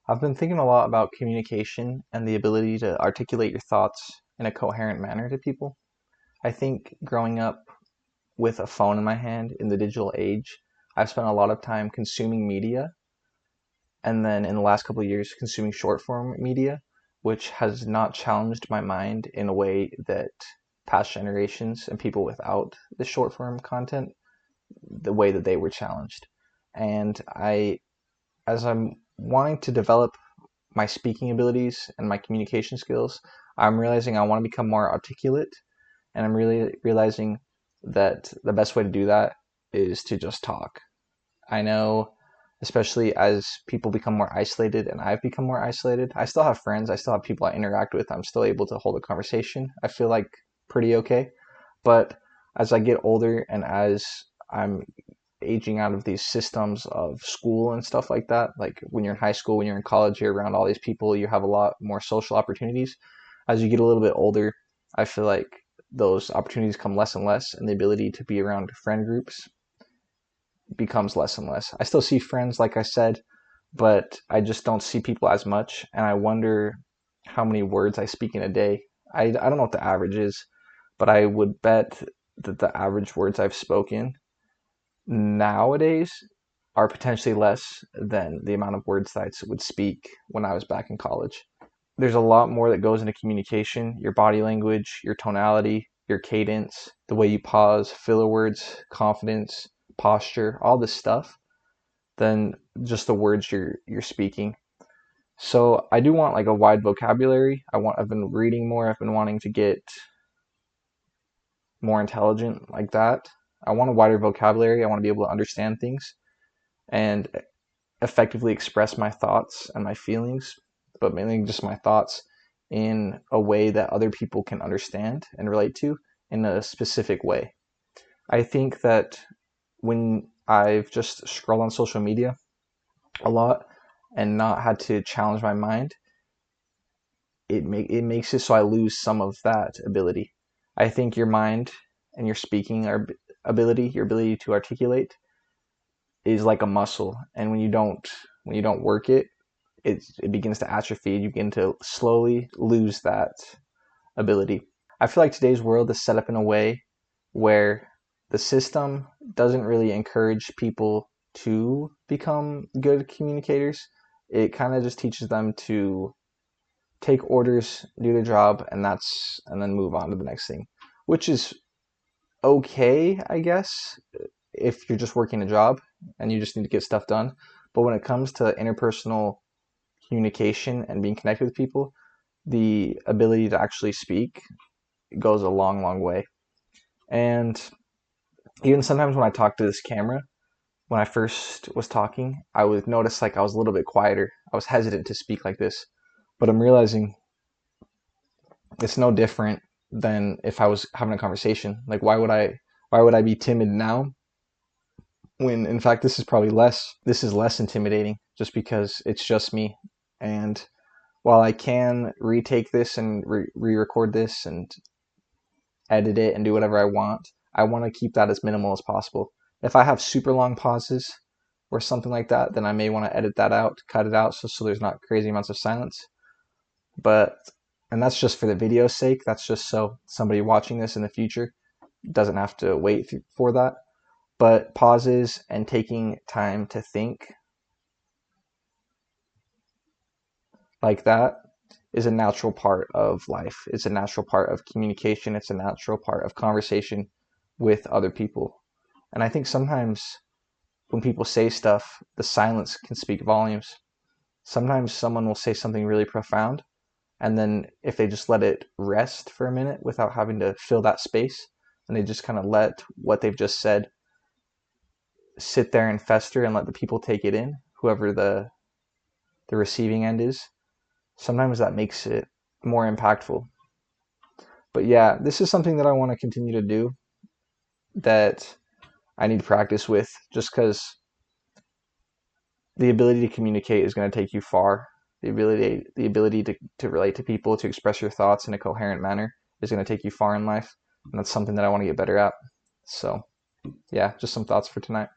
I've been thinking a lot about communication and the ability to articulate your thoughts in a coherent manner to people. I think growing up with a phone in my hand in the digital age, I've spent a lot of time consuming media and then in the last couple of years consuming short form media, which has not challenged my mind in a way that past generations and people without the short form content, the way that they were challenged. And as I'm wanting to develop my speaking abilities and my communication skills, I'm realizing I want to become more articulate, and I'm really realizing that the best way to do that is to just talk. I know, especially as people become more isolated and I've become more isolated, I still have friends, I still have people I interact with, I'm still able to hold a conversation. I feel like pretty okay. But as I get older and as I'm aging out of these systems of school and stuff like that. Like when you're in high school, when you're in college, you're around all these people, you have a lot more social opportunities. As you get a little bit older, I feel like those opportunities come less and less, and the ability to be around friend groups becomes less and less. I still see friends, like I said, but I just don't see people as much, and I wonder how many words I speak in a day. I don't know what the average is, but I would bet that the average words I've spoken nowadays are potentially less than the amount of words that I would speak when I was back in college. There's a lot more that goes into communication: your body language, your tonality, your cadence, the way you pause, filler words, confidence, posture, all this stuff, than just the words you're speaking. So I do want like a wide vocabulary. I've been reading more, I've been wanting to get more intelligent like that. I want a wider vocabulary. I want to be able to understand things and effectively express my thoughts and my feelings, but mainly just my thoughts in a way that other people can understand and relate to in a specific way. I think that when I've just scrolled on social media a lot and not had to challenge my mind, it makes it so I lose some of that ability. I think your mind and your speaking ability, your ability to articulate, is like a muscle, and when you don't work it, it begins to atrophy. You begin to slowly lose that ability. I feel like today's world is set up in a way where the system doesn't really encourage people to become good communicators. It kind of just teaches them to take orders, do their job, and then move on to the next thing, which is okay, I guess, if you're just working a job and you just need to get stuff done. But when it comes to interpersonal communication and being connected with people, the ability to actually speak goes a long, long way. And even sometimes when I talk to this camera, when I first was talking, I would notice like I was a little bit quieter. I was hesitant to speak like this, but I'm realizing it's no different than if I was having a conversation. Like why would I be timid now when in fact this is less intimidating just because it's just me. And while I can retake this and re-record this and edit it and do whatever I want to keep that as minimal as possible. If I have super long pauses or something like that, then I may want to edit that out, cut it out so there's not crazy amounts of silence. But and that's just for the video's sake. That's just so somebody watching this in the future doesn't have to wait for that. But pauses and taking time to think like that is a natural part of life. It's a natural part of communication. It's a natural part of conversation with other people. And I think sometimes when people say stuff, the silence can speak volumes. Sometimes someone will say something really profound, and then if they just let it rest for a minute without having to fill that space, and they just kind of let what they've just said sit there and fester and let the people take it in, whoever the receiving end is, sometimes that makes it more impactful. But yeah, this is something that I want to continue to do, that I need practice with, just because the ability to communicate is going to take you far. The ability to relate to people, to express your thoughts in a coherent manner is going to take you far in life. And that's something that I want to get better at. So yeah, just some thoughts for tonight.